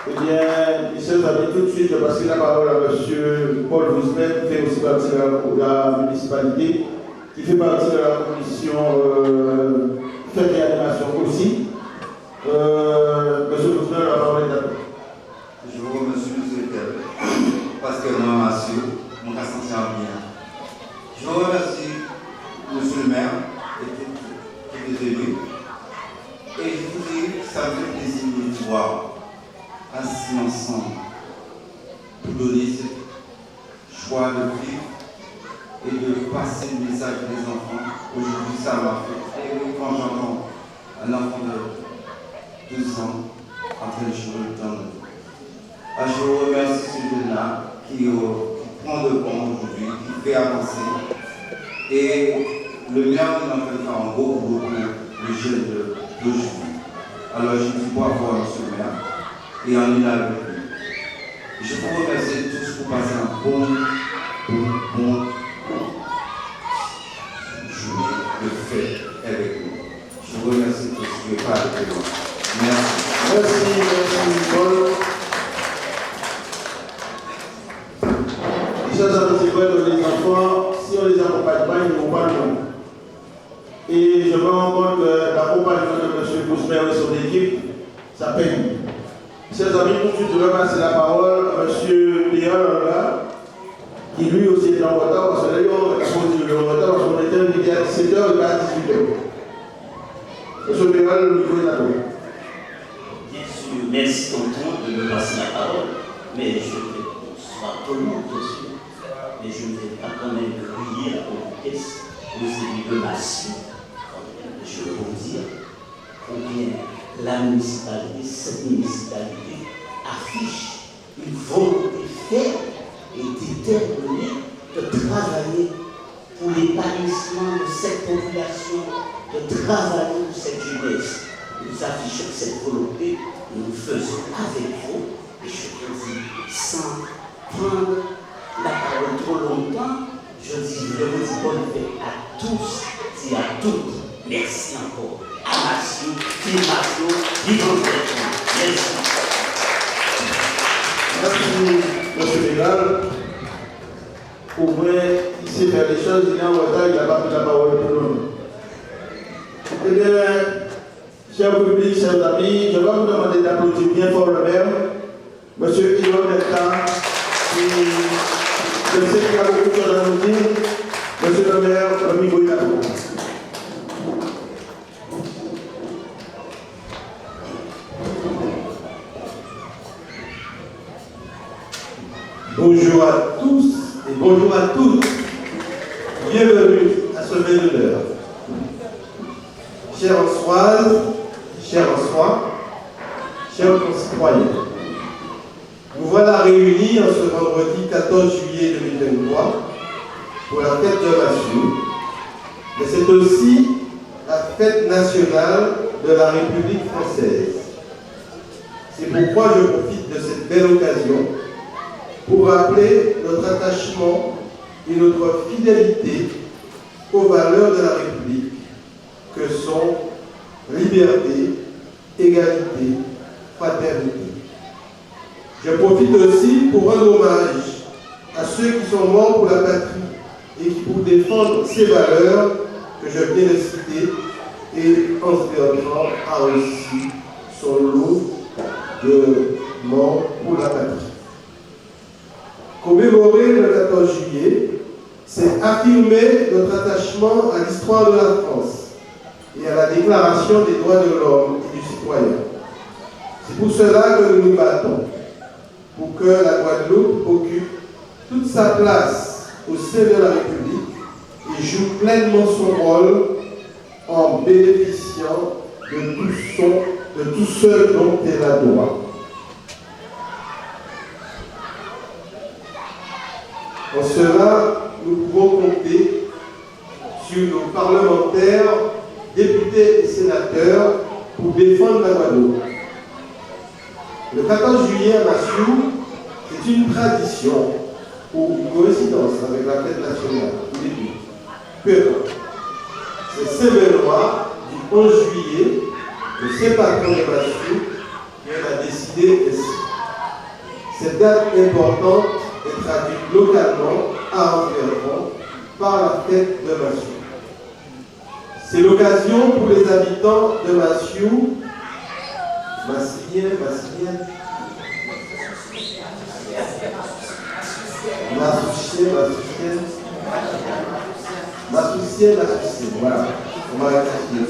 Eh bien, mes chers amis, tout de suite, je passe la parole à M. Paul Rousmet, qui fait aussi partie de la municipalité, qui fait partie de la commission fête et animation aussi. Monsieur Rousmet, la parole est à vous. Je vous remercie, monsieur Tel, parce que moi, monsieur, mon cas s'en tient bien. Je vous remercie, monsieur le maire, qui est venu. Et je vous dis, ça me fait plaisir de vous voir assis ensemble pour donner ce choix de vivre et de passer le message des enfants. Aujourd'hui, ça m'a fait. Et quand j'entends un enfant de 12 ans en train de jouer le temps, je vous remercie ce jeune-là qui prend le bon aujourd'hui, qui fait avancer. Et le maire qui en fait un gros boulot pour les jeunes d'aujourd'hui. Alors je dis bravo à monsieur le maire et en une avec lui. Je vous remercie tous pour passer un bon journée de fête avec nous. Je vous remercie tous, je ne vais pas arrêter loin. Merci. Merci, Paul. Les enfants, si on les accompagne pas, ils ne vont pas loin. Et je me rends compte que l'accompagnement de M. Bousmer et son équipe, ça paye. Chers amis, tout de suite, je vais passer la parole à M. Léon là, qui lui aussi est en retard, parce que là, on a posé le retard, parce qu'on était invité à 17h et à 18h. M. Léon, le micro est à vous. Bien sûr, merci tonton de me passer la parole, mais je vais bonsoir tout le monde, bien sûr. Mais je ne vais pas quand même crier la politesse aux élus de ma suite. Je veux vous dire combien la municipalité, cette municipalité, affiche une volonté ferme et déterminée de travailler pour l'épanouissement de cette population, de travailler pour cette jeunesse. Nous affichons cette volonté, nous le faisons avec vous, et je vous dis, sans prendre la parole trop longtemps, je vous dis bonne fête à tous et à toutes. Merci encore. Amasio, Filmation, Vivre-Fête. Merci. Merci, M. Bégal. Au moins, il sait faire les choses, il est en retard, il n'a pas pris la parole pour nous. Eh bien, cher public, chers amis, je vais vous demander d'applaudir bien fort le maire, M. Yvon Delta, qui, je sais qu'il y a beaucoup de choses à nous dire. Monsieur le maire, le micro est à vous. Bonjour à tous et bonjour à toutes. Bienvenue à ce Vénère. Chère Ansoise, chers Ansois, chers concitoyens, nous voilà réunis en ce vendredi 14 juillet 2023 pour la fête de Massou, mais c'est aussi la fête nationale de la République française. C'est pourquoi je profite de cette belle occasion pour rappeler notre attachement et notre fidélité aux valeurs de la République que sont liberté, égalité, fraternité. Je profite aussi pour rendre hommage à ceux qui sont morts pour la patrie et qui, pour défendre ces valeurs que je viens de citer, et Hans Bertrand a aussi son lot de morts pour la patrie. Commémorer le 14 juillet, c'est affirmer notre attachement à l'histoire de la France et à la Déclaration des droits de l'homme et du citoyen. C'est pour cela que nous nous battons, pour que la Guadeloupe occupe toute sa place au sein de la République et joue pleinement son rôle en bénéficiant de tout ce dont elle a droit. En cela, nous pouvons compter sur nos parlementaires, députés et sénateurs pour défendre la Guadeloupe. Le 14 juillet à Massou, c'est une tradition ou une coïncidence avec la fête nationale, peu importe. C'est Saint-Benoît du 11 juillet, le Saint-Patron de Massou, qui a décidé ainsi. Cette date importante est traduite localement à Environ par la fête de Massiou. C'est l'occasion pour les habitants de Massiou, Massiliens, voilà, on va rectifier.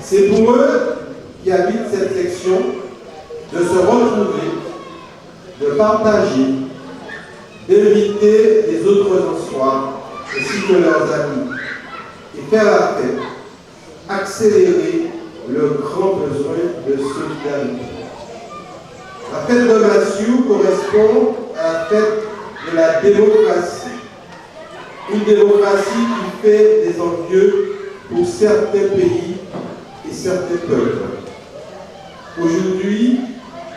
C'est pour eux qui habitent cette section de se retrouver, de partager, d'inviter les autres en soir, ainsi que leurs amis, et faire la fête, accélérer le grand besoin de solidarité. La fête de Massiou correspond à la fête de la démocratie. Une démocratie qui fait des envieux pour certains pays et certains peuples. Aujourd'hui,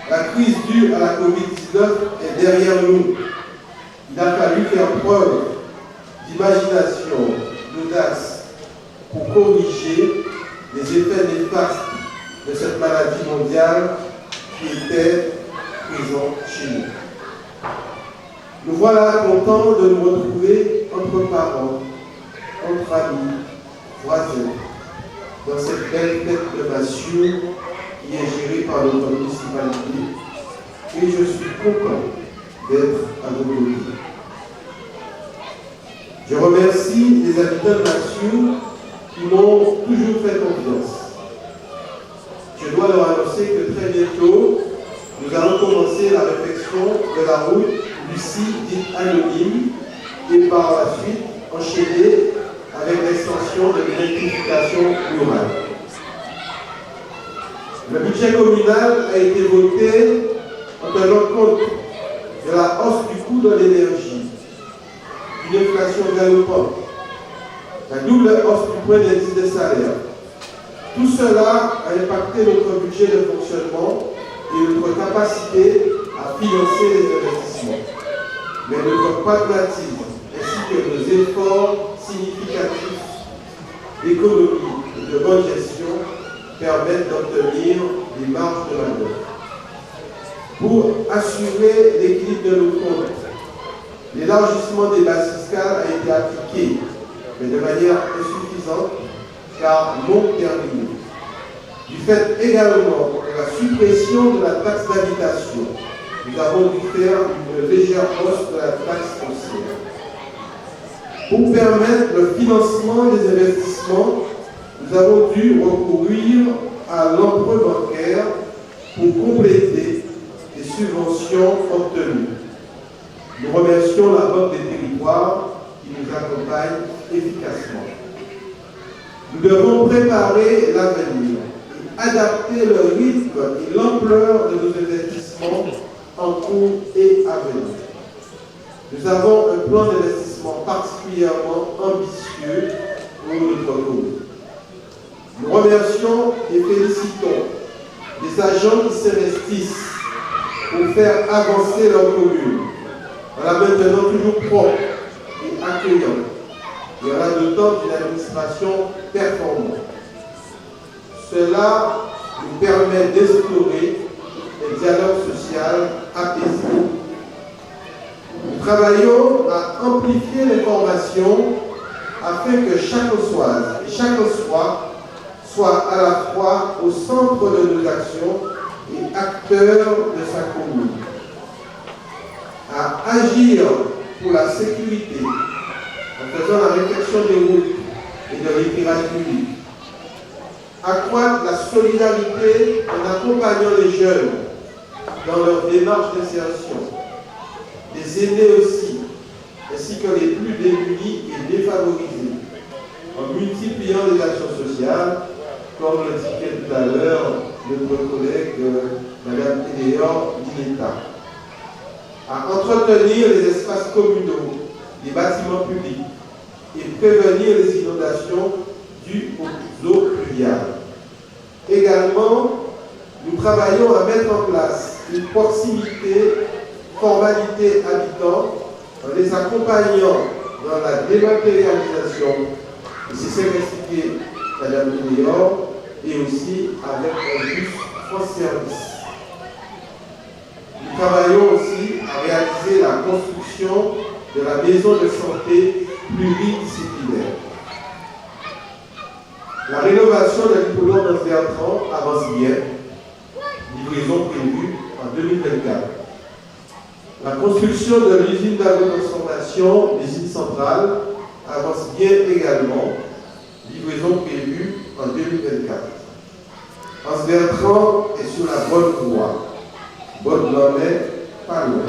la crise due à la COVID-19 est derrière nous. Il a fallu faire preuve d'imagination, d'audace pour corriger les effets néfastes de cette maladie mondiale qui était présente chez nous. Nous voilà contents de nous retrouver entre parents, entre amis, voisins, dans cette belle fête de Massiou qui est gérée par notre municipalité. Et je suis content d'être à vos côtés. Je remercie les habitants de Massiou qui m'ont toujours fait confiance. Je dois leur annoncer que très bientôt, nous allons commencer la réflexion de la route Lucie dite anonyme et par la suite enchaîner avec l'extension de l'électrification rurale. Le budget communal a été voté en tenant compte de la hausse du coût de l'énergie, d'une inflation galopante, la double hausse du point d'indice de salaire. Tout cela a impacté notre budget de fonctionnement et notre capacité à financer les investissements. Mais notre pragmatisme ainsi que nos efforts significatifs d'économie et de bonne gestion permettent d'obtenir des marges de manœuvre. Pour assurer l'équilibre de nos comptes, l'élargissement des bases fiscales a été appliqué, mais de manière insuffisante car non terminée. Du fait également de la suppression de la taxe d'habitation, nous avons dû faire une légère hausse de la taxe foncière. Pour permettre le financement des investissements, nous avons dû recourir à l'emprunt bancaire pour compléter les subventions obtenues. Nous remercions la Banque des territoires qui nous accompagne efficacement. Nous devons préparer l'avenir et adapter le rythme et l'ampleur de nos investissements en cours et à venir. Nous avons un plan d'investissement particulièrement ambitieux pour notre commune. Nous remercions et félicitons les agents qui s'investissent pour faire avancer leur commune, en la maintenant toujours propre et accueillante, et en la dotant d'une administration performante. Cela nous permet d'instaurer un dialogue social apaisé. Nous travaillons à amplifier l'information afin que chaque Ossoise et chaque Ossois soit à la fois au centre de nos actions et acteur de sa commune. À agir pour la sécurité en faisant la réflexion des routes et de l'éclairage public. Accroître la solidarité en accompagnant les jeunes dans leur démarche d'insertion, les aider aussi, ainsi que les plus démunis et défavorisés, en multipliant les actions sociales, comme l'indiquait tout à l'heure notre collègue Mme Eleor Dineta, à entretenir les espaces communaux, les bâtiments publics et prévenir les inondations dues aux eaux pluviales. Également, nous travaillons à mettre en place une proximité, formalité habitants, en les accompagnant dans la dématérialisation, et c'est ce qu'expliquait Mme Eleor, et aussi avec un bus France Service. Nous Nous travaillons aussi à réaliser la construction de la maison de santé pluridisciplinaire. La rénovation de l'hippodrome d'Anse-Bertrand avance bien, livraison prévue en 2024. La construction de l'usine d'agrotransformation, l'usine centrale, avance bien également, livraison prévue en 2024. Anse-Bertrand est sur la bonne voie. Bonne n'en est pas loin.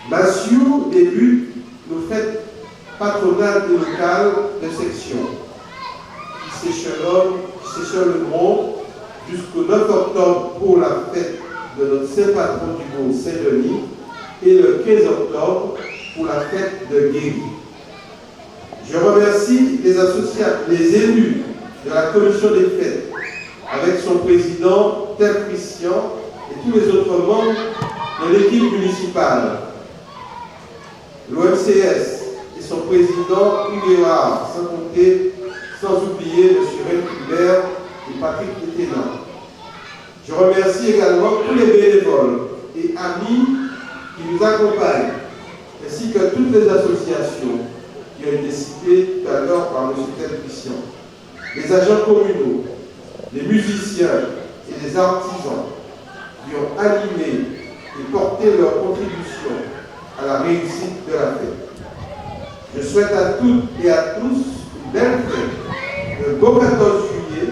Massieu débute nos fêtes patronales et locales de section qui s'échelonneront jusqu'au 9 octobre pour la fête de notre Saint Patron du Mont Saint-Denis et le 15 octobre pour la fête de Guéry. Je remercie les élus de la commission des fêtes avec son président Tel Christian et tous les autres membres de l'équipe municipale, l'OMCS et son président Hugues Hérard, sans oublier M. Rennes et Patrick Léténant. Je remercie également tous les bénévoles et amis qui nous accompagnent, ainsi que toutes les associations qui ont été citées tout à l'heure par M. Tel Christian, les agents communaux, les musiciens et les artisans qui ont animé et porté leur contribution à la réussite de la fête. Je souhaite à toutes et à tous une belle fête, un beau 14 juillet,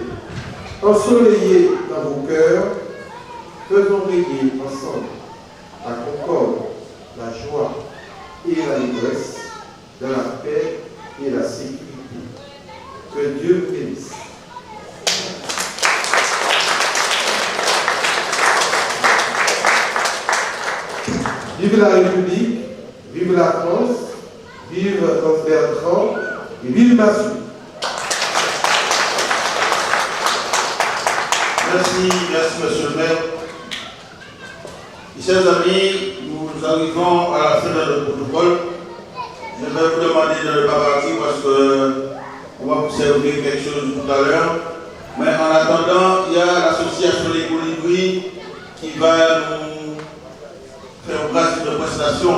ensoleillé dans vos cœurs. Faisons régner ensemble la concorde, la joie et la détresse, de la paix et la sécurité. Que Dieu vous bénisse. Vive la République, vive la France, vive Anse-Bertrand et vive Massieu. Merci Monsieur le maire. Chers amis, nous arrivons à la fin de notre protocole. Je vais vous demander de ne pas partir parce qu'on va vous servir quelque chose tout à l'heure. Mais en attendant, il y a l'association des colibris qui va nous faire grâce de prestation.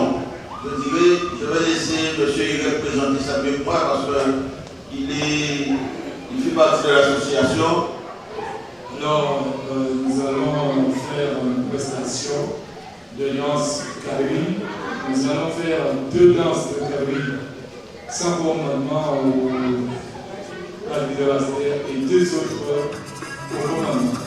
Je vais laisser M. Higuel présenter ça mieux que moi parce qu'il fait partie de l'association. Alors, nous allons faire une prestation de danse carré. Nous allons faire 2 danses de carré, sans commandement à l'université et 2 autres au commandement.